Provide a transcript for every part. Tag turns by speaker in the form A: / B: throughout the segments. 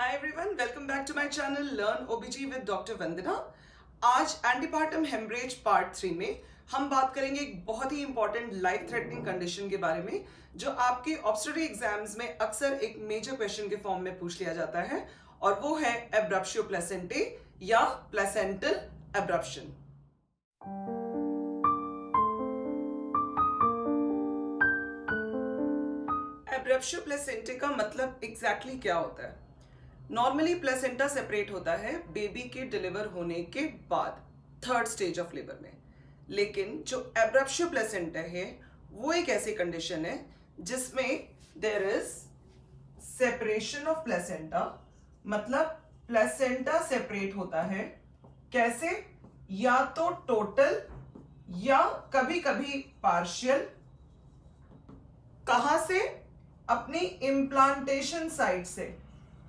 A: Hi everyone, welcome back to my channel Learn OBG with Dr. Vandana। आज antepartum haemorrhage part 3 में हम बात करेंगे एक बहुत ही इंपॉर्टेंट लाइफ थ्रेटनिंग कंडीशन के बारे में जो आपके ऑब्स्टेट्रिक एग्जाम्स में अक्सर एक मेजर क्वेश्चन के फॉर्म में पूछ लिया जाता है और वो है एब्रप्शियो प्लेसेंटे या प्लेसेंटल एब्रप्शन। एब्रप्शियो प्लेसेंटे का मतलब एग्जैक्टली क्या होता है? नॉर्मली प्लेसेंटा सेपरेट होता है बेबी के डिलीवर होने के बाद, थर्ड स्टेज ऑफ लेबर में। लेकिन जो एब्रप्शियो प्लेसेंटा है वो एक ऐसी कंडीशन है जिसमें there is separation of placenta, मतलब प्लेसेंटा सेपरेट होता है। कैसे? या तो टोटल या कभी कभी पार्शियल। कहां से? अपनी इम्प्लांटेशन साइट से।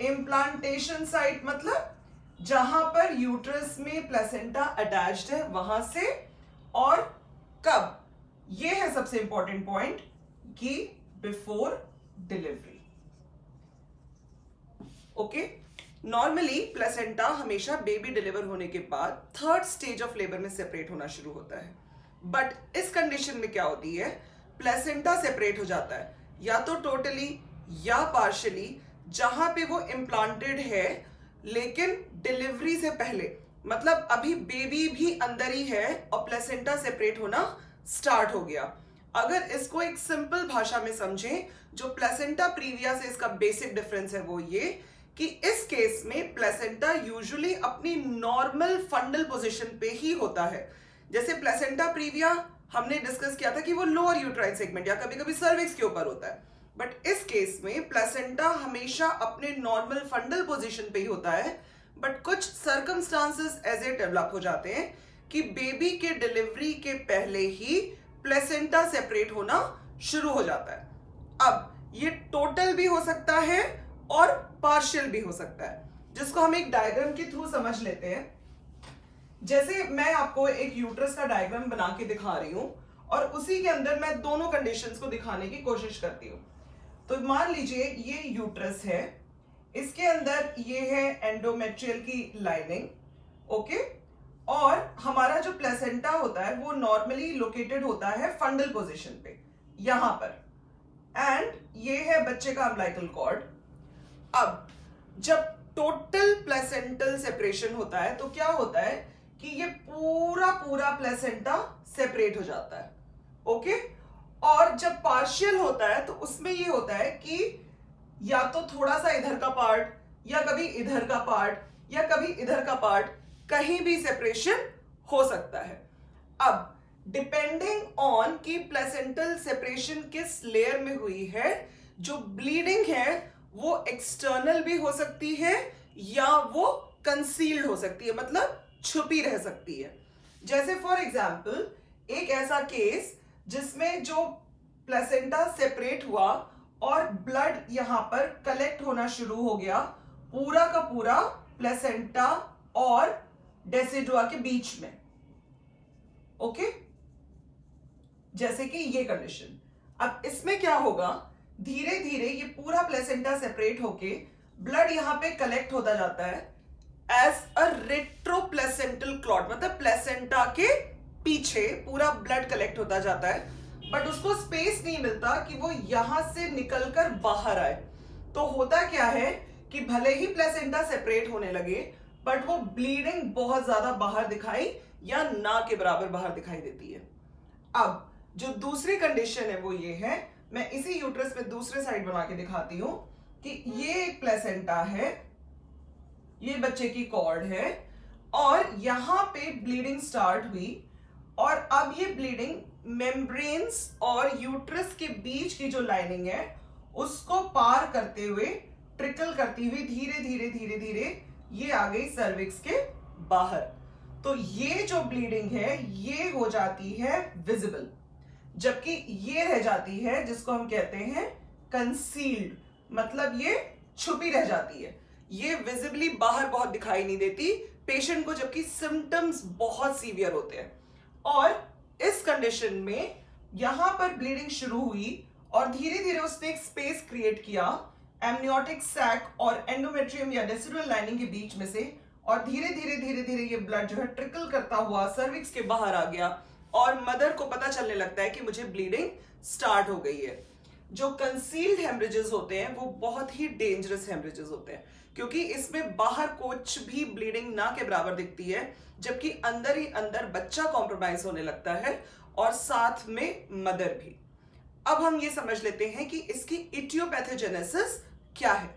A: इम्प्लांटेशन साइट मतलब जहां पर यूट्रस में प्लेसेंटा अटैच्ड है वहां से। और कब? ये है सबसे इंपॉर्टेंट पॉइंट कि before delivery. Okay, normally placenta हमेशा बेबी डिलीवर होने के बाद थर्ड स्टेज ऑफ लेबर में सेपरेट होना शुरू होता है। बट इस कंडीशन में क्या होती है, प्लेसेंटा सेपरेट हो जाता है या तो टोटली या पार्शियली जहां पे वो इम्प्लांटेड है, लेकिन डिलीवरी से पहले, मतलब अभी बेबी भी अंदर ही है और प्लेसेंटा सेपरेट होना स्टार्ट हो गया। अगर इसको एक सिंपल भाषा में समझें, जो प्लेसेंटा प्रीविया से इसका बेसिक डिफरेंस है वो ये कि इस केस में प्लेसेंटा यूजुअली अपनी नॉर्मल फंडल पोजीशन पे ही होता है। जैसे प्लेसेंटा प्रीविया हमने डिस्कस किया था कि वो लोअर यूट्राइन सेगमेंट या कभी कभी सर्विक्स के ऊपर होता है, बट इस केस में प्लेसेंटा हमेशा अपने नॉर्मल फंडल पोजीशन पे ही होता है। बट कुछ सर्कमस्टांसेस ऐसे डेवलप हो जाते हैं कि बेबी के डिलीवरी के पहले ही प्लेसेंटा सेपरेट होना शुरू हो जाता है। अब ये टोटल भी हो सकता है और पार्शियल भी हो सकता है, जिसको हम एक डायग्राम के थ्रू समझ लेते हैं। जैसे मैं आपको एक यूट्रस का डायग्राम बना के दिखा रही हूं और उसी के अंदर मैं दोनों कंडीशंस को दिखाने की कोशिश करती हूं। तो मान लीजिए ये यूट्रस है, इसके अंदर ये है एंडोमेट्रियल की लाइनिंग, ओके, और हमारा जो प्लेसेंटा होता है वो नॉर्मली लोकेटेड होता है फंडल पोजीशन पे यहां पर, एंड ये है बच्चे का अम्बिलिकल कॉर्ड। अब जब टोटल प्लेसेंटल सेपरेशन होता है तो क्या होता है कि ये पूरा प्लेसेंटा सेपरेट हो जाता है, ओके। और जब पार्शियल होता है तो उसमें ये होता है कि या तो थोड़ा सा इधर का पार्ट या कभी इधर का पार्ट या कभी इधर का पार्ट, कहीं भी सेपरेशन हो सकता है। अब डिपेंडिंग ऑन कि प्लेसेंटल सेपरेशन किस लेयर में हुई है, जो ब्लीडिंग है वो एक्सटर्नल भी हो सकती है या वो कंसील्ड हो सकती है, मतलब छुपी रह सकती है। जैसे फॉर एग्जाम्पल एक ऐसा केस जिसमें जो प्लेसेंटा सेपरेट हुआ और ब्लड यहां पर कलेक्ट होना शुरू हो गया पूरा का पूरा प्लेसेंटा और डेसिडुआ के बीच में, ओके, जैसे कि ये कंडीशन। अब इसमें क्या होगा, धीरे धीरे ये पूरा प्लेसेंटा सेपरेट होके ब्लड यहां पे कलेक्ट होता जाता है एज अ रेट्रोप्लेसेंटल क्लॉट, मतलब प्लेसेंटा के पीछे पूरा ब्लड कलेक्ट होता जाता है, बट उसको स्पेस नहीं मिलता कि वो यहां से निकलकर बाहर आए। तो होता क्या है कि भले ही प्लेसेंटा सेपरेट होने लगे बट वो ब्लीडिंग बहुत ज्यादा बाहर दिखाई या ना के बराबर बाहर दिखाई देती है। अब जो दूसरी कंडीशन है वो ये है, मैं इसी यूट्रस पे दूसरे साइड बना के दिखाती हूं कि ये एक प्लेसेंटा है, ये बच्चे की कॉर्ड है और यहां पे ब्लीडिंग स्टार्ट हुई और अब ये ब्लीडिंग मेम्ब्रेन्स और यूट्रस के बीच की जो लाइनिंग है उसको पार करते हुए, ट्रिकल करती हुई धीरे धीरे धीरे धीरे ये आ गई सर्विक्स के बाहर। तो ये जो ब्लीडिंग है ये हो जाती है विजिबल, जबकि ये रह जाती है जिसको हम कहते हैं कंसील्ड, मतलब ये छुपी रह जाती है, ये विजिबली बाहर बहुत दिखाई नहीं देती पेशेंट को, जबकि सिम्टम्स बहुत सीवियर होते हैं। और इस कंडीशन में यहां पर ब्लीडिंग शुरू हुई और धीरे धीरे उसने एक स्पेस क्रिएट किया एमनियोटिक सैक और एंडोमेट्रियम या डेसिडुअल लाइनिंग के बीच में से, और धीरे धीरे धीरे धीरे ये ब्लड जो है ट्रिकल करता हुआ सर्विक्स के बाहर आ गया और मदर को पता चलने लगता है कि मुझे ब्लीडिंग स्टार्ट हो गई है। जो कंसील्ड हेमरेजेस होते हैं वो बहुत ही डेंजरस हेमरेजेस होते हैं, क्योंकि इसमें बाहर कुछ भी ब्लीडिंग ना के बराबर दिखती है, जबकि अंदर ही अंदर बच्चा कॉम्प्रोमाइज होने लगता है और साथ में मदर भी। अब हम ये समझ लेते हैं कि इसकी इटियोपैथोजेनेसिस क्या है।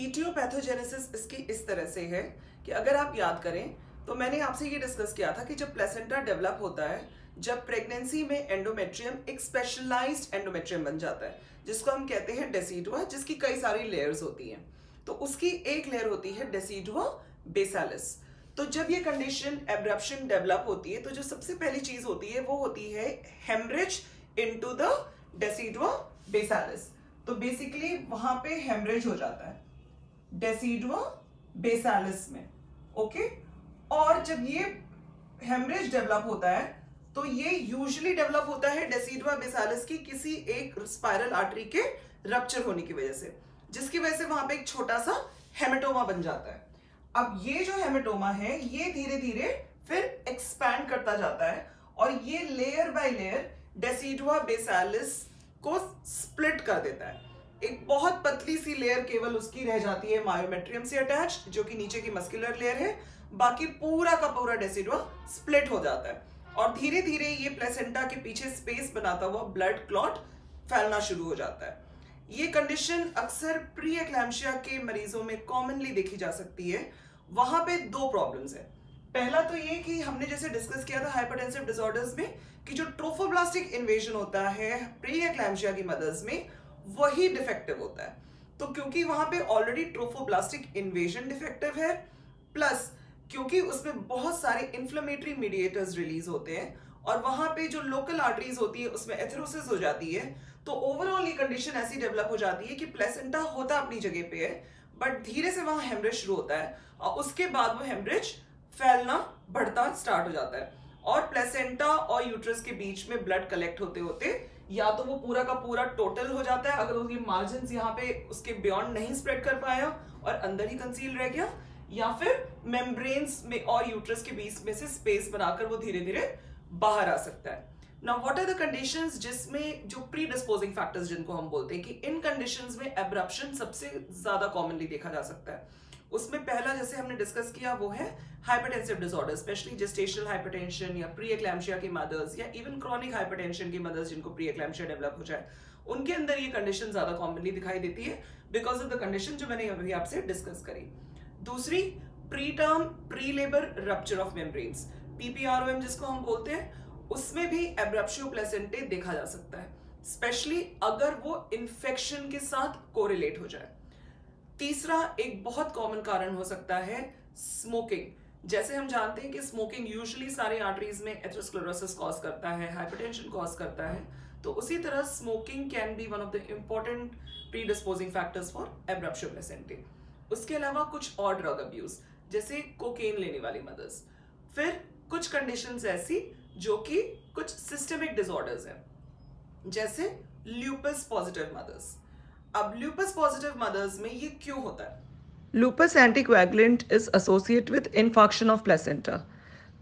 A: इटियोपैथोजेनेसिस इसकी इस तरह से है कि अगर आप याद करें तो मैंने आपसे ये डिस्कस किया था कि जब प्लेसेंटा डेवलप होता है, जब प्रेगनेंसी में एंडोमेट्रियम एक स्पेशलाइज्ड एंडोमेट्रियम बन जाता है जिसको हम कहते हैं डेसिडुआ, जिसकी कई सारी लेयर्स होती हैं। तो उसकी एक लेयर होती है डेसिडुआ बेसालिस। तो जब ये कंडीशन एब्रप्शन डेवलप होती है तो जो सबसे पहली चीज होती है वो होती है haemorrhage into the decidua basalis. तो बेसिकली वहां पे हेमरेज हो जाता है डेसिडुआ बेसालिस में, ओके। और जब ये हेमरेज डेवलप होता है तो ये यूजुअली डेवलप होता है डेसिडुआ बेसालिस की किसी एक स्पाइरल आर्टरी के रप्चर होने की वजह से, जिसकी वजह से वहां पे एक छोटा सा हेमेटोमा बन जाता है। अब ये जो हेमेटोमा है ये धीरे धीरे फिर एक्सपैंड करता जाता है और ये लेयर बाय लेयर डेसिडुआ बेसालिस को स्प्लिट कर देता है। एक बहुत पतली सी लेयर केवल उसकी रह जाती है मायोमेट्रियम से अटैच्ड, जो कि नीचे की मस्कुलर लेयर है। बाकी पूरा का पूरा डेसिडुआ स्प्लिट हो जाता है और धीरे धीरे ये प्लेसेंटा के पीछे स्पेस बनाता हुआ ब्लड क्लॉट फैलना शुरू हो जाता है। ये कंडीशन अक्सर प्री एक्लैम्शिया के मरीजों में कॉमनली देखी जा सकती है। वहां पे दो प्रॉब्लम्स है। पहला तो ये कि हमने जैसे डिस्कस किया था हाइपरटेंसिव डिसऑर्डर्स में कि जो ट्रोफोब्लास्टिक इन्वेजन होता है प्री एक्लैम्शिया की मदर्स में वही डिफेक्टिव होता है। तो क्योंकि वहां पे ऑलरेडी ट्रोफोब्लास्टिक इन्वेजन डिफेक्टिव है, प्लस क्योंकि उसमें बहुत सारे इन्फ्लेमेटरी मीडिएटर्स रिलीज होते हैं और वहां पे जो लोकल आर्टरीज होती है उसमें एथेरोसिस हो जाती है, तो ओवरऑल ये कंडीशन ऐसी डेवलप हो जाती है कि प्लेसेंटा होता अपनी जगह पे है बट धीरे से वहां हेमरेज शुरू होता है और उसके बाद वो हेमरेज फैलना बढ़ता स्टार्ट हो जाता है और प्लेसेंटा और यूट्रस के बीच में ब्लड कलेक्ट होते होते या तो वो पूरा का पूरा टोटल हो जाता है अगर उसके मार्जिन यहाँ पे उसके बियॉन्ड नहीं स्प्रेड कर पाया और अंदर ही कंसील रह गया, या फिर मेम्ब्रेन्स में और यूट्रस के बीच में से स्पेस बनाकर वो धीरे धीरे बाहर आ सकता है। Now what are the conditions जिसमें जो प्री डिस्पोजिंग फैक्टर्स जिनको हम बोलते हैं कि इन कंडीशंस में एब्रप्शन सबसे ज्यादा कॉमनली देखा जा सकता है। उसमें पहला जैसे हमने डिस्कस किया वो है hypertensive disorder, specially gestational hypertension या प्री एक्लैम्शिया की मदर्स या इवन क्रॉनिक हाइपरटेंशन की मदर्स जिनको प्री एक्लैम्शिया डेवलप हो जाए, उनके अंदर ये कंडीशन ज्यादा कॉमनली दिखाई देती है बिकॉज ऑफ द कंडीशन जो मैंने अभी आपसे डिस्कस करी। दूसरी pre term pre labour rupture of membranes, PPROM जिसको हम बोलते हैं, उसमें भी एब्रप्शियो प्लेसेंटे देखा जा सकता है, स्पेशली अगर वो इन्फेक्शन के साथ कोरिलेट हो जाए। तीसरा एक बहुत कॉमन कारण हो सकता है स्मोकिंग। जैसे हम जानते हैं कि स्मोकिंग यूजुअली सारे आर्टरीज में एथेरोस्क्लेरोसिस कॉज करता है, हाइपरटेंशन कॉज करता है, तो उसी तरह smoking can be one of the important predisposing factors for abruptio placentae. उसके अलावा कुछ और ड्रग अब्यूज जैसे कोकेन लेने वाली मदर्स, फिर कुछ कंडीशंस ऐसी जो कि कुछ सिस्टमिक डिसऑर्डर्स हैं जैसे ल्यूपस पॉजिटिव मदर्स। अब ल्यूपस पॉजिटिव मदर्स में ये क्यों होता है?
B: Lupus anticoagulant is associated with infarction of placenta.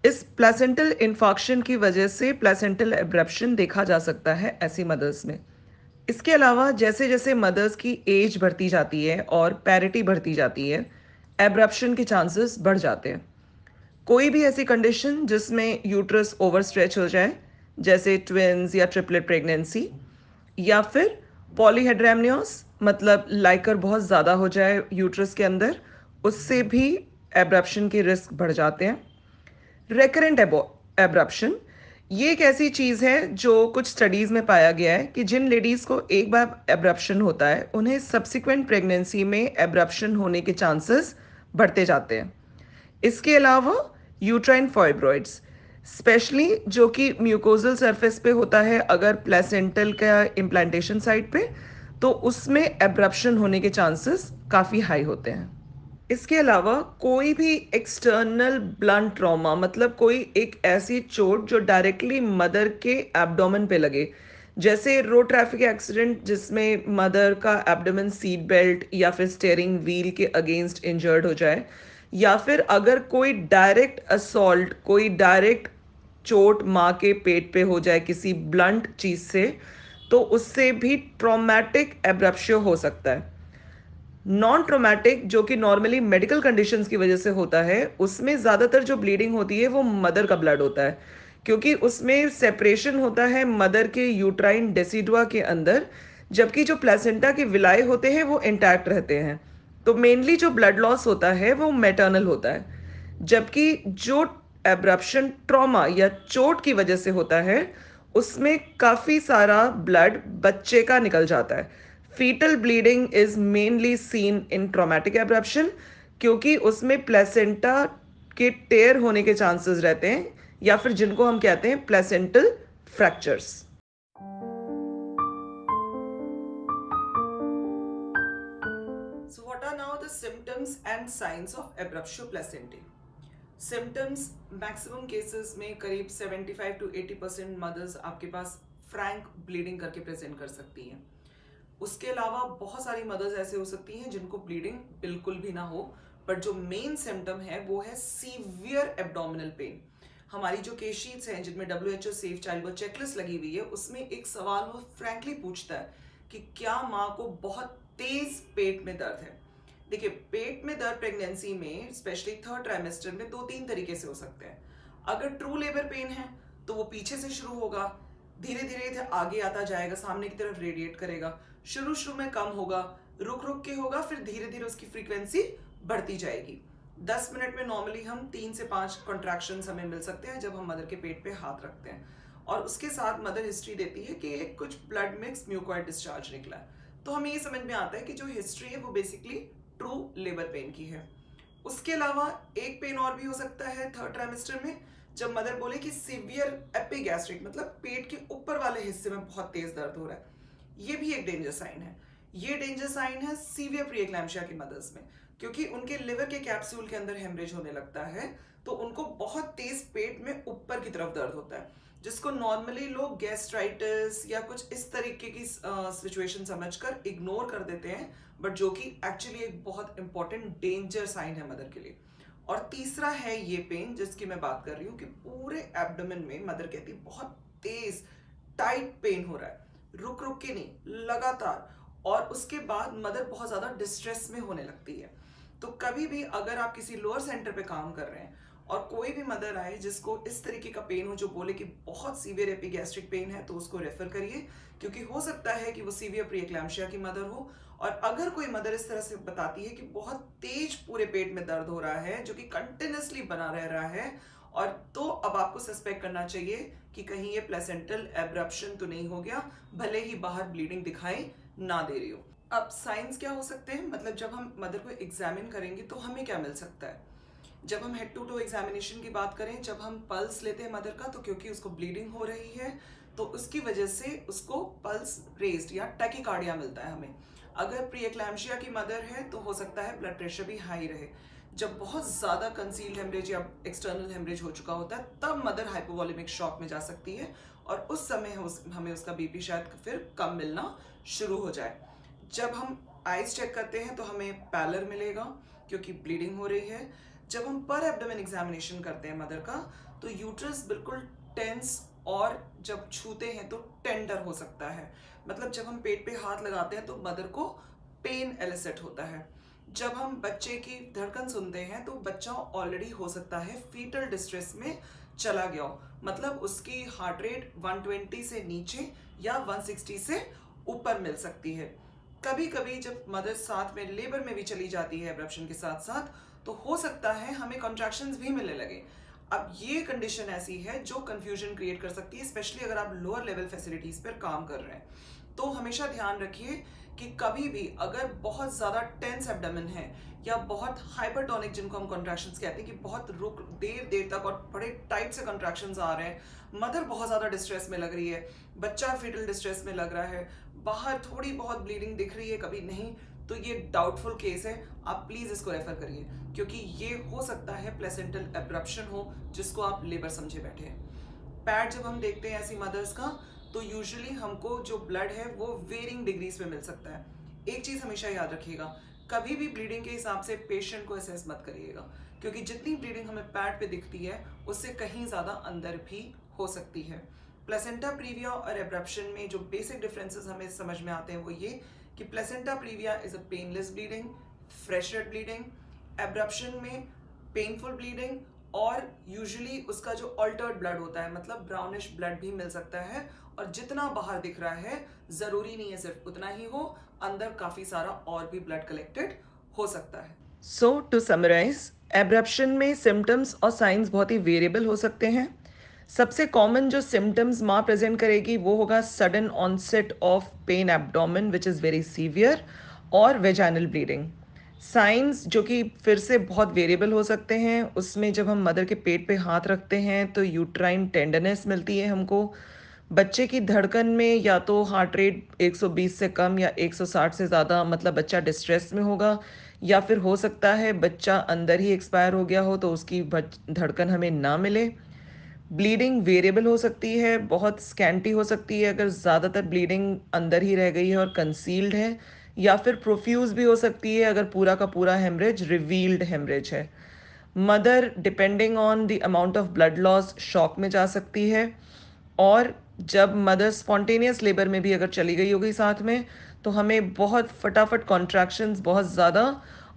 B: इस प्लेसेंटल इन्फॉक्शन की वजह से प्लेसेंटल एब्रप्शन देखा जा सकता है ऐसी मदर्स में। इसके अलावा जैसे जैसे मदर्स की एज बढ़ती जाती है और पैरिटी बढ़ती जाती है, एब्रप्शन के चांसेस बढ़ जाते हैं। कोई भी ऐसी कंडीशन जिसमें यूट्रस ओवर स्ट्रेच हो जाए, जैसे ट्विन्स या ट्रिपलेट प्रेगनेंसी, या फिर पॉलीहेड्रेमनियोस मतलब लाइकर बहुत ज़्यादा हो जाए यूट्रस के अंदर, उससे भी एब्रप्शन के रिस्क बढ़ जाते हैं। रेकरेंट एब्रप्शन ये एक ऐसी चीज़ है जो कुछ स्टडीज़ में पाया गया है कि जिन लेडीज़ को एक बार एब्रप्शन होता है उन्हें सब्सिक्वेंट प्रेगनेंसी में एब्रप्शन होने के चांसेस बढ़ते जाते हैं। इसके अलावा यूट्राइन फाइब्रॉइड्स, स्पेशली जो कि म्यूकोजल सरफेस पे होता है अगर प्लेसेंटल का इम्प्लांटेशन साइट पे, तो उसमें एब्रप्शन होने के चांसेस काफ़ी हाई होते हैं। इसके अलावा कोई भी एक्सटर्नल ब्लंट ट्रॉमा, मतलब कोई एक ऐसी चोट जो डायरेक्टली मदर के एब्डोमेन पे लगे, जैसे रोड ट्रैफिक एक्सीडेंट जिसमें मदर का एब्डोमेन सीट बेल्ट या फिर स्टीयरिंग व्हील के अगेंस्ट इंजर्ड हो जाए, या फिर अगर कोई डायरेक्ट असॉल्ट, कोई डायरेक्ट चोट माँ के पेट पे हो जाए किसी ब्लंट चीज से, तो उससे भी ट्रॉमेटिक एब्रप्शन हो सकता है। नॉन ट्रोमैटिक, जो कि नॉर्मली मेडिकल कंडीशंस की वजह से होता है, उसमें ज़्यादातर जो ब्लीडिंग होती है वो मदर का ब्लड होता है, क्योंकि उसमें सेपरेशन होता है मदर के यूट्राइन डेसिडुआ के अंदर, जबकि जो प्लेसेंटा के विलाय होते हैं वो इंटैक्ट रहते हैं। तो मेनली जो ब्लड लॉस होता है वो मैटरनल होता है, जबकि जो एब्रप्शन ट्रॉमा या चोट की वजह से होता है उसमें काफ़ी सारा ब्लड बच्चे का निकल जाता है। Foetal bleeding is mainly seen in traumatic abruption, क्योंकि उसमें प्लेसेंटा के टेयर होने के चांसेस रहते हैं, या फिर जिनको हम कहते हैं placental fractures.
A: So what are now the symptoms and signs of abruptio placentae? Symptoms maximum cases में करीब 75 to 80% मदर्स आपके पास फ्रैंक ब्लीडिंग करके प्रेजेंट कर सकती हैं। उसके अलावा बहुत सारी मदर्स ऐसे हो सकती हैं जिनको ब्लीडिंग बिल्कुल भी ना हो, बट जो मेन सिम्टम है वो है सीवियर एब्डोमिनल पेन। हमारी जो केस शीट्स हैं जिनमें WHO safe child birth checklist लगी हुई है, उसमें एक सवाल वो फ्रैंकली पूछता है कि क्या माँ को बहुत तेज पेट में दर्द है। देखिए, पेट में दर्द प्रेगनेंसी में स्पेशली 3rd ट्राइमेस्टर में 2-3 तरीके से हो सकते हैं। अगर ट्रू लेबर पेन है तो वो पीछे से शुरू होगा, धीरे धीरे आगे आता जाएगा, सामने की तरफ रेडिएट करेगा, शुरू में कम होगा, रुक के होगा, फिर धीरे धीरे उसकी फ्रीक्वेंसी बढ़ती जाएगी। 10 मिनट में नॉर्मली हम 3 से 5 कॉन्ट्रैक्शंस हमें मिल सकते हैं जब हम मदर के पेट पे हाथ रखते हैं, और उसके साथ मदर हिस्ट्री देती है कि कुछ ब्लड मिक्स म्यूकॉइड डिस्चार्ज निकला है। तो हमें ये समझ में आता है कि जो हिस्ट्री है वो बेसिकली ट्रू लेबर पेन की है। उसके अलावा एक पेन और भी हो सकता है 3rd ट्राइमेस्टर में, जब मदर बोले कि सीवियर एपिगैस्ट्रिक, मतलब पेट के ऊपर वाले हिस्से में बहुत तेज दर्द हो रहा है। ये भी एक डेंजर साइन है। ये डेंजर साइन है सीवियर प्रीएक्लैम्सिया की मदर्स में, क्योंकि उनके लिवर के कैप्सूल के अंदर हेमरेज होने लगता है, तो उनको बहुत तेज पेट में ऊपर की तरफ दर्द होता है, जिसको नॉर्मली लोग गैस्ट्राइटिस या कुछ इस तरीके की सिचुएशन समझकर इग्नोर कर देते हैं, बट जो कि एक्चुअली एक बहुत इंपॉर्टेंट डेंजर साइन है मदर के लिए। और तीसरा है ये पेन जिसकी मैं बात कर रही हूँ कि पूरे एब्डोमेन में मदर कहती है बहुत तेज टाइट पेन हो रहा है, रुक के नहीं, लगातार, और उसके बाद मदर बहुत ज्यादा डिस्ट्रेस में होने लगती है। तो कभी भी अगर आप किसी लोअर सेंटर पे काम कर रहे हैं और कोई भी मदर आए जिसको इस तरीके का पेन हो, जो बोले कि बहुत सीवियर एपिगैस्ट्रिक पेन है, तो उसको रेफर करिए, क्योंकि हो सकता है कि वो सीवियर प्रीएक्लैम्सिया की मदर हो। और अगर कोई मदर इस तरह से बताती है कि बहुत तेज पूरे पेट में दर्द हो रहा है जो कि कंटिन्यूसली बना रह रहा है, और तो अब आपको सस्पेक्ट करना चाहिए कि कहीं ये प्लेसेंटल एब्रप्शन तो नहीं हो गया, भले ही बाहर ब्लीडिंग दिखाई ना दे रही हो। अब साइंस क्या हो सकते हैं, मतलब जब हम मदर को एग्जामिन करेंगे तो हमें क्या मिल सकता है। जब हम हेड टू टो एग्जामिनेशन की बात करें, जब हम पल्स लेते हैं मदर का, तो क्योंकि उसको ब्लीडिंग हो रही है तो उसकी वजह से उसको पल्स रेज्ड या टैकीकार्डिया मिलता है हमें। अगर प्रीएक्लैम्सिया की मदर है तो हो सकता है ब्लड प्रेशर भी हाई रहे। जब बहुत ज़्यादा कंसील्ड हेमरेज या एक्सटर्नल हेमरेज हो चुका होता है तब मदर हाइपोवॉलेमिक शॉक में जा सकती है, और उस समय हमें उसका बीपी शायद फिर कम मिलना शुरू हो जाए। जब हम आइज चेक करते हैं तो हमें पैलर मिलेगा क्योंकि ब्लीडिंग हो रही है। जब हम पर एब्डोमेन एग्जामिनेशन करते हैं मदर का, तो यूट्रस बिल्कुल टेंस, और जब छूते हैं तो टेंडर हो सकता है, मतलब जब हम पेट पे हाथ लगाते हैं तो मदर को पेन एलिसिट होता है। जब हम बच्चे की धड़कन सुनते हैं तो बच्चा ऑलरेडी हो सकता है फीटल डिस्ट्रेस में चला गया हो, मतलब उसकी हार्ट रेट 120 से नीचे या 160 से ऊपर मिल सकती है। कभी कभी जब मदर साथ में लेबर में भी चली जाती है एब्रप्शन के साथ साथ, तो हो सकता है हमें कॉन्ट्रैक्शंस भी मिलने लगे। अब ये कंडीशन ऐसी है जो कंफ्यूजन क्रिएट कर सकती है, स्पेशली अगर आप लोअर लेवल फैसिलिटीज पर काम कर रहे हैं। तो हमेशा ध्यान रखिए कि कभी भी अगर बहुत ज़्यादा टेंस एब्डोमेन है या बहुत हाइपरटोनिक, जिनको हम कॉन्ट्रैक्शंस कहते हैं कि बहुत देर तक और बड़े टाइट से कॉन्ट्रैक्शंस आ रहे हैं, मदर बहुत ज़्यादा डिस्ट्रेस में लग रही है, बच्चा फीटल डिस्ट्रेस में लग रहा है, बाहर थोड़ी बहुत ब्लीडिंग दिख रही है, कभी नहीं, तो ये डाउटफुल केस है, आप प्लीज इसको रेफर करिए, क्योंकि ये हो सकता है प्लेसेंटल एब्रप्शन हो जिसको आप लेबर समझे बैठे हैं। पैड जब हम देखते हैं ऐसी मदर्स का, तो यूजुअली हमको जो ब्लड है वो वेरिंग डिग्रीज में मिल सकता है। एक चीज हमेशा याद रखिएगा, कभी भी ब्लीडिंग के हिसाब से पेशेंट को असेस मत करिएगा, क्योंकि जितनी ब्लीडिंग हमें पैड पे दिखती है उससे कहीं ज्यादा अंदर भी हो सकती है। प्लेसेंटा प्रीविया और एब्रप्शन में जो बेसिक डिफरेंसेस हमें समझ में आते हैं वो ये कि placenta previa is a painless bleeding, fresh red bleeding, abruption में पेनफुल ब्लीडिंग, और यूजुअली उसका जो अल्टर्ड ब्लड होता है, मतलब ब्राउनिश ब्लड भी मिल सकता है, और जितना बाहर दिख रहा है जरूरी नहीं है सिर्फ उतना ही हो, अंदर काफी सारा और भी ब्लड कलेक्टेड हो सकता है।
B: सो टू समराइज, एब्रप्शन में सिम्टम्स और साइंस बहुत ही वेरिएबल हो सकते हैं। सबसे कॉमन जो सिम्टम्स माँ प्रेजेंट करेगी वो होगा sudden onset of pain abdomen which is very severe, और वेजाइनल ब्लीडिंग। साइंस जो कि फिर से बहुत वेरिएबल हो सकते हैं, उसमें जब हम मदर के पेट पे हाथ रखते हैं तो यूट्राइन टेंडरनेस मिलती है हमको। बच्चे की धड़कन में या तो हार्ट रेट 120 से कम या 160 से ज़्यादा, मतलब बच्चा डिस्ट्रेस में होगा, या फिर हो सकता है बच्चा अंदर ही एक्सपायर हो गया हो तो उसकी धड़कन हमें ना मिले। ब्लीडिंग वेरिएबल हो सकती है, बहुत स्कैंटी हो सकती है अगर ज़्यादातर ब्लीडिंग अंदर ही रह गई है और कंसील्ड है, या फिर प्रोफ्यूज भी हो सकती है अगर पूरा का पूरा हेमरेज रिवील्ड हेमरेज है। Mother depending on the amount of blood loss shock में जा सकती है, और जब मदर स्पॉन्टेनियस लेबर में भी अगर चली गई होगी साथ में, तो हमें बहुत फटाफट कॉन्ट्रैक्शंस बहुत ज़्यादा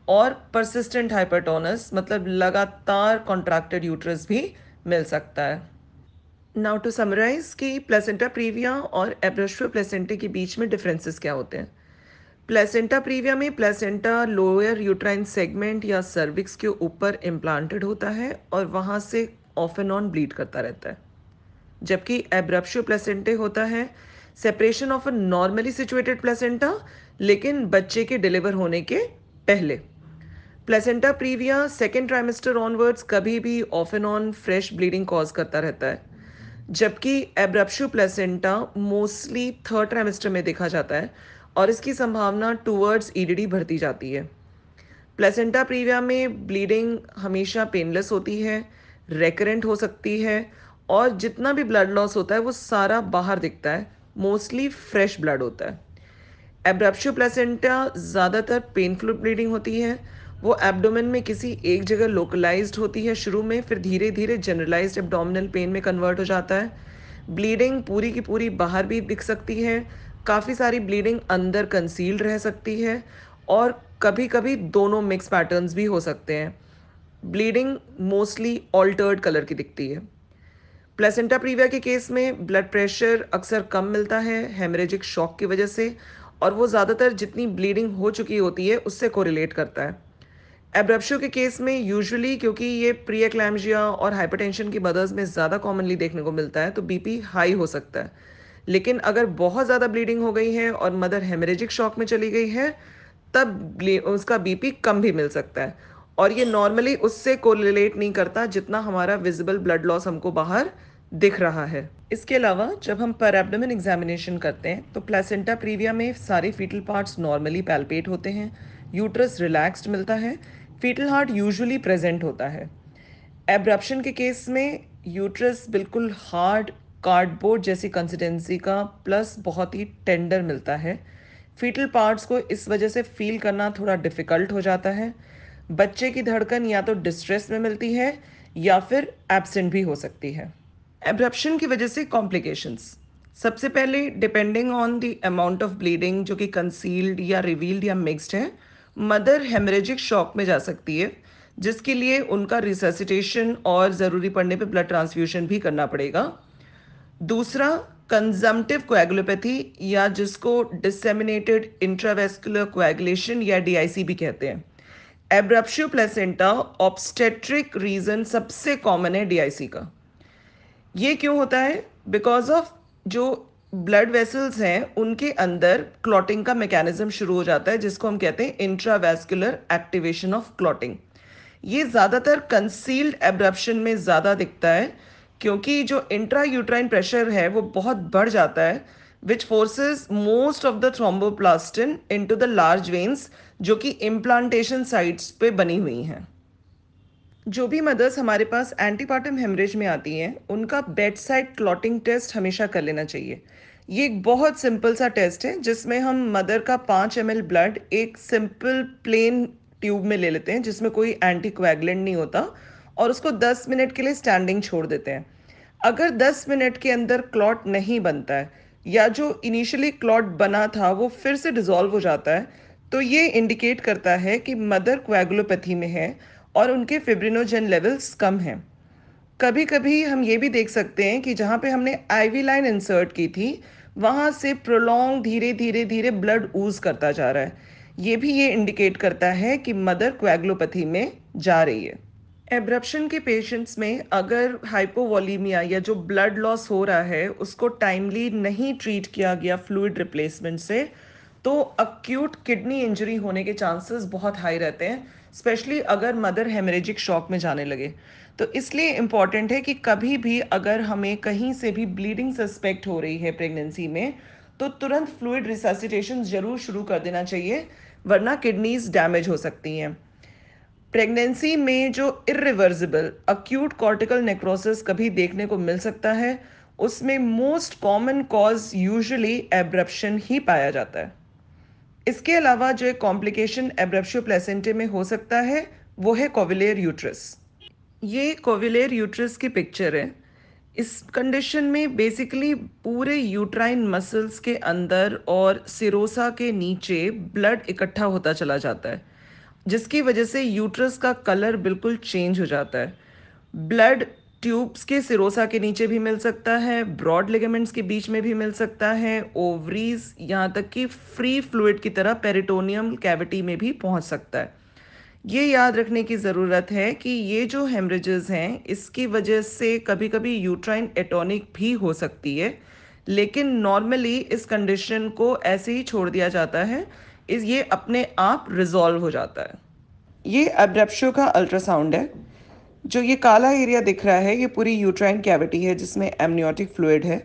B: और परसिस्टेंट हाइपरटोनस, मतलब लगातार कॉन्ट्रैक्टेड यूट्रस भी मिल सकता है। नाउ टू समराइज कि प्लेसेंटा प्रीविया और एब्रप्शन प्लेसेंटा के बीच में डिफरेंसेस क्या होते हैं। प्लेसेंटा प्रीविया में प्लेसेंटा लोअर यूट्राइन सेगमेंट या सर्विक्स के ऊपर इम्प्लांटेड होता है और वहाँ से ऑफ एंड ऑन ब्लीड करता रहता है, जबकि एब्रप्शन प्लेसेंटा होता है separation of a normally situated placenta, लेकिन बच्चे के डिलीवर होने के पहले। Placenta previa second trimester onwards कभी भी of and on fresh bleeding cause करता रहता है, जबकि abruption placenta mostly third trimester में देखा जाता है और इसकी संभावना टूवर्ड्स ईडीडी बढ़ती जाती है। प्लेसेंटा प्रीविया में ब्लीडिंग हमेशा पेनलेस होती है, रेकरेंट हो सकती है, और जितना भी ब्लड लॉस होता है वो सारा बाहर दिखता है, मोस्टली फ्रेश ब्लड होता है। एब्रप्शन प्लेसेंटा ज़्यादातर पेनफुल ब्लीडिंग होती है, वो एब्डोमेन में किसी एक जगह लोकलाइज्ड होती है शुरू में, फिर धीरे धीरे जनरलाइज्ड एब्डोमिनल पेन में कन्वर्ट हो जाता है। ब्लीडिंग पूरी की पूरी बाहर भी दिख सकती है, काफ़ी सारी ब्लीडिंग अंदर कंसील्ड रह सकती है, और कभी कभी दोनों मिक्स पैटर्न्स भी हो सकते हैं। ब्लीडिंग मोस्टली ऑल्टर्ड कलर की दिखती है। प्लेसेंटा प्रीविया के केस में ब्लड प्रेशर अक्सर कम मिलता है हेमरेजिक शॉक की वजह से, और वो ज़्यादातर जितनी ब्लीडिंग हो चुकी होती है उससे कोरिलेट करता है। एब्रप्शन के केस में यूजुअली क्योंकि ये प्री एक्लैम्सिया और हाइपरटेंशन की मदर्स में ज़्यादा कॉमनली देखने को मिलता है, तो बीपी हाई हो सकता है। लेकिन अगर बहुत ज़्यादा ब्लीडिंग हो गई है और मदर हेमरेजिक शॉक में चली गई है, तब उसका बीपी कम भी मिल सकता है, और ये नॉर्मली उससे कोरिलेट नहीं करता जितना हमारा विजिबल ब्लड लॉस हमको बाहर दिख रहा है। इसके अलावा जब हम पर एब्डोमेन एग्जामिनेशन करते हैं तो प्लेसेंटा प्रीविया में सारे फीटल पार्ट्स नॉर्मली पैल्पेट होते हैं, यूट्रस रिलैक्स्ड मिलता है, फीटल हार्ट यूजुअली प्रेजेंट होता है। एब्रप्शन के केस में यूट्रस बिल्कुल हार्ड कार्डबोर्ड जैसी कंसिस्टेंसी का प्लस बहुत ही टेंडर मिलता है। फीटल पार्ट्स को इस वजह से फील करना थोड़ा डिफ़िकल्ट हो जाता है। बच्चे की धड़कन या तो डिस्ट्रेस में मिलती है या फिर एब्सेंट भी हो सकती है। एब्रप्शन की वजह से कॉम्प्लिकेशंस, सबसे पहले depending on the amount of bleeding जो कि कंसील्ड या रिवील्ड या मिक्स्ड है, मदर हेमरेजिक शॉक में जा सकती है, जिसके लिए उनका रिससिटेशन और ज़रूरी पड़ने पे ब्लड ट्रांसफ्यूशन भी करना पड़ेगा। दूसरा, कंजम्पटिव कोएगुलोपैथी, या जिसको डिसेमिनेटेड इंट्रावेस्कुलर कोएगुलेशन या डीआईसी भी कहते हैं। एब्रप्शन प्लेसेंटा ऑब्स्टेट्रिक रीजन सबसे कॉमन है डीआईसी का। ये क्यों होता है? बिकॉज ऑफ जो ब्लड वेसल्स हैं उनके अंदर क्लॉटिंग का मैकेनिज्म शुरू हो जाता है, जिसको हम कहते हैं इंट्रावेस्कुलर एक्टिवेशन ऑफ क्लॉटिंग। ये ज़्यादातर कंसील्ड एब्रप्शन में ज़्यादा दिखता है, क्योंकि जो इंट्रा यूट्राइन प्रेशर है वो बहुत बढ़ जाता है which forces most of the thromboplastin into the large veins जो कि इम्प्लांटेशन साइट्स पे बनी हुई हैं। जो भी मदर्स हमारे पास एंटीपार्टम हेमरेज में आती हैं उनका बेड साइड क्लॉटिंग टेस्ट हमेशा कर लेना चाहिए। ये एक बहुत सिंपल सा टेस्ट है जिसमें हम मदर का 5 ml ब्लड एक सिंपल प्लेन ट्यूब में ले लेते हैं जिसमें कोई एंटीकोएगुलेंट नहीं होता और उसको 10 मिनट के लिए स्टैंडिंग छोड़ देते हैं। अगर 10 मिनट के अंदर क्लॉट नहीं बनता है या जो इनिशियली क्लॉट बना था वो फिर से डिसॉल्व हो जाता है तो ये इंडिकेट करता है कि मदर कोएगुलोपैथी में है और उनके फिब्रिनोजेन लेवल्स कम हैं। कभी कभी हम ये भी देख सकते हैं कि जहाँ पे हमने आईवी लाइन इंसर्ट की थी वहाँ से प्रोलॉन्ग धीरे धीरे धीरे ब्लड ऊज करता जा रहा है। ये इंडिकेट करता है कि मदर कोएगुलोपैथी में जा रही है। एब्रप्शन के पेशेंट्स में अगर हाइपोवॉलीमिया या जो ब्लड लॉस हो रहा है उसको टाइमली नहीं ट्रीट किया गया फ्लूइड रिप्लेसमेंट से तो अक्यूट किडनी इंजरी होने के चांसेस बहुत हाई रहते हैं, स्पेशली अगर मदर हेमरेजिक शॉक में जाने लगे। तो इसलिए इम्पॉर्टेंट है कि कभी भी अगर हमें कहीं से भी ब्लीडिंग सस्पेक्ट हो रही है प्रेगनेंसी में तो तुरंत फ्लूइड रिससिटेशन जरूर शुरू कर देना चाहिए, वरना किडनीज डैमेज हो सकती हैं। प्रेगनेंसी में जो इरिवर्सिबल अक्यूट कॉर्टिकल नेक्रोसिस कभी देखने को मिल सकता है उसमें most common cause usually abruption ही पाया जाता है। इसके अलावा जो एक कॉम्प्लिकेशन एब्रप्शियो प्लेसेंटे में हो सकता है वो है कोविलेर यूट्रस। ये कोविलेर यूट्रस की पिक्चर है। इस कंडीशन में बेसिकली पूरे यूट्राइन मसल्स के अंदर और सिरोसा के नीचे ब्लड इकट्ठा होता चला जाता है जिसकी वजह से यूट्रस का कलर बिल्कुल चेंज हो जाता है। ब्लड ट्यूब्स के सिरोसा के नीचे भी मिल सकता है, ब्रॉड लिगामेंट्स के बीच में भी मिल सकता है, ओवरीज, यहाँ तक कि फ्री फ्लूइड की तरह पेरिटोनियम कैविटी में भी पहुँच सकता है। ये याद रखने की ज़रूरत है कि ये जो हेमरेजेस हैं इसकी वजह से कभी कभी यूट्राइन एटोनिक भी हो सकती है, लेकिन नॉर्मली इस कंडीशन को ऐसे ही छोड़ दिया जाता है, ये अपने आप रिजॉल्व हो जाता है। ये एब्रप्शियो का अल्ट्रासाउंड है। जो ये काला एरिया दिख रहा है ये पूरी यूट्राइन कैविटी है जिसमें एमनियोटिक फ्लूइड है।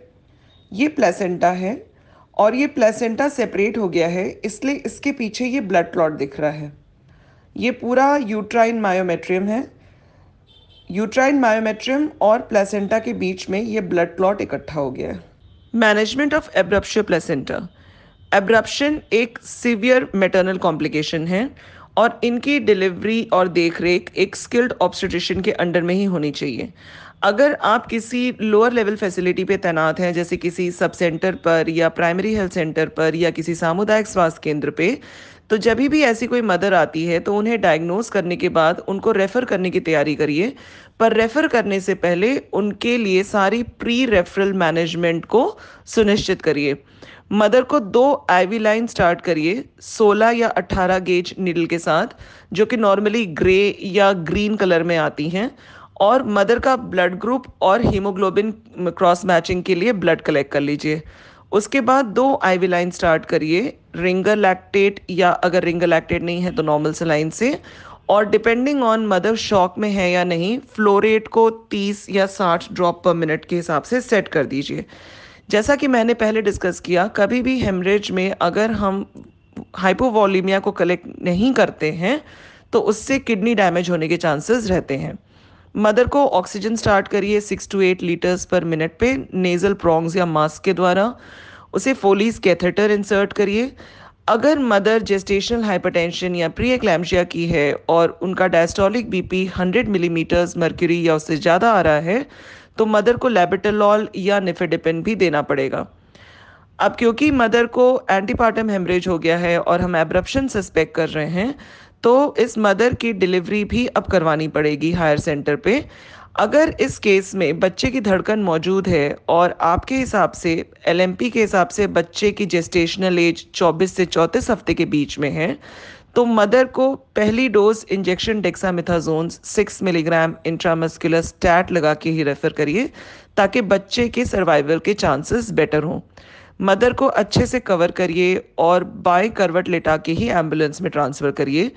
B: ये प्लेसेंटा है और ये प्लेसेंटा सेपरेट हो गया है इसलिए इसके पीछे ये ब्लड क्लॉट दिख रहा है। ये पूरा यूट्राइन मायोमेट्रियम है। यूट्राइन मायोमेट्रियम और प्लेसेंटा के बीच में ये ब्लड क्लॉट इकट्ठा हो गया है। Management of abruptio placenta. Abruption एक सीवियर मैटरनल कॉम्प्लिकेशन है और इनकी डिलीवरी और देखरेख एक स्किल्ड ऑब्स्टेट्रिशियन के अंडर में ही होनी चाहिए। अगर आप किसी लोअर लेवल फैसिलिटी पे तैनात हैं जैसे किसी सब सेंटर पर या प्राइमरी हेल्थ सेंटर पर या किसी सामुदायिक स्वास्थ्य केंद्र पे, तो जब भी ऐसी कोई मदर आती है तो उन्हें डायग्नोज करने के बाद उनको रेफ़र करने की तैयारी करिए, पर रेफ़र करने से पहले उनके लिए सारी प्री रेफरल मैनेजमेंट को सुनिश्चित करिए। मदर को 2 आईवी लाइन स्टार्ट करिए 16 या 18 गेज नीडल के साथ जो कि नॉर्मली ग्रे या ग्रीन कलर में आती हैं, और मदर का ब्लड ग्रुप और हीमोग्लोबिन क्रॉस मैचिंग के लिए ब्लड कलेक्ट कर लीजिए। उसके बाद 2 आईवी लाइन स्टार्ट करिए रिंगर लैक्टेट या अगर रिंगर लैक्टेट नहीं है तो नॉर्मल सलाइन से, और डिपेंडिंग ऑन मदर शॉक में है या नहीं फ्लो रेट को 30 या 60 ड्रॉप पर मिनट के हिसाब से सेट कर दीजिए। जैसा कि मैंने पहले डिस्कस किया, कभी भी हेमरेज में अगर हम हाइपोवॉलीमिया को कलेक्ट नहीं करते हैं तो उससे किडनी डैमेज होने के चांसेस रहते हैं। मदर को ऑक्सीजन स्टार्ट करिए 6 to 8 लीटर्स पर मिनट पे नेजल प्रॉन्ग्स या मास्क के द्वारा। उसे फोलीज कैथेटर इंसर्ट करिए। अगर मदर जेस्टेशनल हाइपरटेंशन या प्री एक्लैम्शिया की है और उनका डायस्टोलिक बीपी 100 मिलीमीटर्स मर्क्यूरी या उससे ज़्यादा आ रहा है तो मदर को लेबेटालॉल या निफेडिपिन भी देना पड़ेगा। अब क्योंकि मदर को एंटीपार्टम हेमरेज हो गया है और हम एब्रप्शन सस्पेक्ट कर रहे हैं तो इस मदर की डिलीवरी भी अब करवानी पड़ेगी हायर सेंटर पे। अगर इस केस में बच्चे की धड़कन मौजूद है और आपके हिसाब से एलएमपी के हिसाब से बच्चे की जेस्टेशनल एज 24 से 34 हफ्ते के बीच में है तो मदर को पहली dose injection dexamethasone 6 milligram intramuscular stat लगा के ही रेफर करिए ताकि बच्चे के सर्वाइवल के चांसेस बेटर हों। मदर को अच्छे से कवर करिए और बाएं करवट लेटा के ही एम्बुलेंस में ट्रांसफ़र करिए।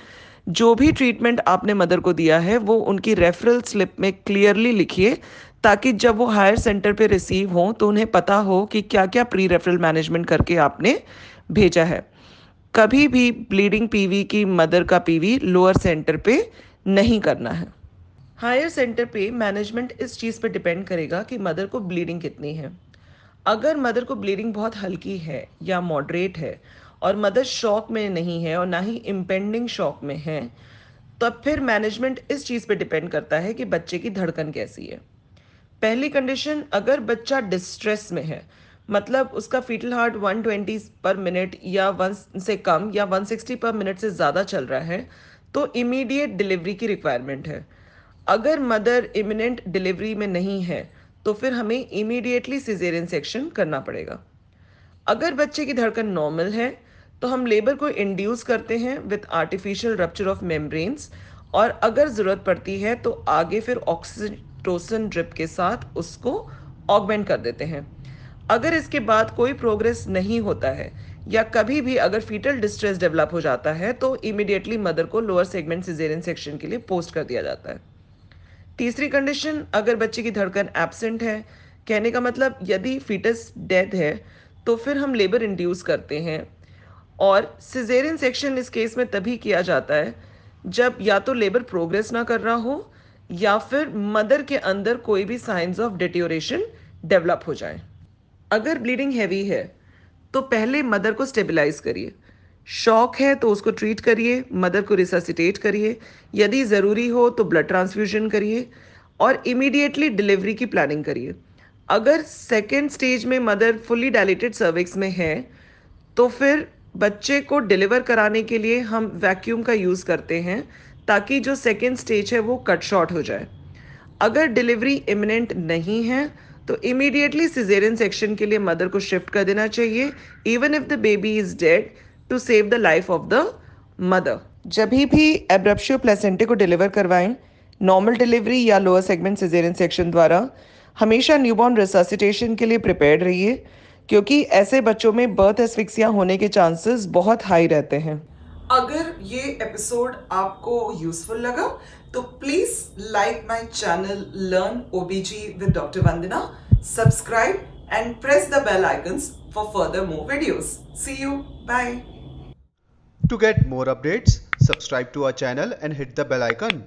B: जो भी ट्रीटमेंट आपने मदर को दिया है वो उनकी रेफरल स्लिप में क्लियरली लिखिए ताकि जब वो हायर सेंटर पे रिसीव हों तो उन्हें पता हो कि क्या क्या प्री रेफरल मैनेजमेंट करके आपने भेजा है। कभी भी ब्लीडिंग पीवी की मदर का पीवी लोअर सेंटर पे नहीं करना है। हायर सेंटर पे मैनेजमेंट इस चीज़ पे डिपेंड करेगा कि मदर को ब्लीडिंग कितनी है। अगर मदर को ब्लीडिंग बहुत हल्की है या मॉडरेट है और मदर शॉक में नहीं है और ना ही इम्पेंडिंग शॉक में है, तब फिर मैनेजमेंट इस चीज़ पे डिपेंड करता है कि बच्चे की धड़कन कैसी है। पहली कंडीशन, अगर बच्चा डिस्ट्रेस में है, मतलब उसका फीटल हार्ट 120 पर मिनट या 1 से कम या 160 पर मिनट से ज़्यादा चल रहा है, तो इमीडिएट डिलीवरी की रिक्वायरमेंट है। अगर मदर इमिनेंट डिलीवरी में नहीं है तो फिर हमें इमीडिएटली सिजेरियन सेक्शन करना पड़ेगा। अगर बच्चे की धड़कन नॉर्मल है तो हम लेबर को इंड्यूस करते हैं with artificial rupture of membranes, और अगर ज़रूरत पड़ती है तो आगे फिर ऑक्सीटोसिन ड्रिप के साथ उसको ऑगमेंट कर देते हैं। अगर इसके बाद कोई प्रोग्रेस नहीं होता है या कभी भी अगर फीटल डिस्ट्रेस डेवलप हो जाता है तो इमीडिएटली मदर को लोअर सेगमेंट सिजेरियन सेक्शन के लिए पोस्ट कर दिया जाता है। तीसरी कंडीशन, अगर बच्चे की धड़कन एब्सेंट है, कहने का मतलब यदि फीटस डेड है, तो फिर हम लेबर इंड्यूस करते हैं। और सिजेरियन सेक्शन इस केस में तभी किया जाता है जब या तो लेबर प्रोग्रेस ना कर रहा हो या फिर मदर के अंदर कोई भी साइंस ऑफ डिटेरियोरेशन डेवलप हो जाए। अगर ब्लीडिंग हैवी है तो पहले मदर को स्टेबलाइज करिए। शॉक है तो उसको ट्रीट करिए, मदर को रिससिटेट करिए, यदि ज़रूरी हो तो ब्लड ट्रांसफ्यूजन करिए और इमीडिएटली डिलीवरी की प्लानिंग करिए। अगर सेकेंड स्टेज में मदर फुली डायलेटेड सर्विक्स में है तो फिर बच्चे को डिलीवर कराने के लिए हम वैक्यूम का यूज़ करते हैं ताकि जो सेकेंड स्टेज है वो कट शॉर्ट हो जाए। अगर डिलीवरी इमिनेंट नहीं है तो इमीडिएटली सिजेरियन सेक्शन के लिए मदर को शिफ्ट कर देना चाहिए, even if the baby is dead, to save the life of the mother. जब भी एब्रप्शियो प्लेसेंटे को डिलीवर करवाएं, नॉर्मल डिलीवरी या लोअर सेगमेंट सिजेरियन सेक्शन द्वारा, हमेशा न्यूबॉर्न रिससिटेशन के लिए प्रिपेयर्ड रहिए, क्योंकि ऐसे बच्चों में बर्थ एस्फिक्सिया होने के चांसेस बहुत हाई रहते हैं।
A: अगर ये एपिसोड आपको यूजफुल लगा तो please like my channel learn ओबीजी with doctor Vandana, subscribe and press the bell icons for further more videos. See you. Bye.
C: To get more updates, subscribe to our channel and hit the bell icon.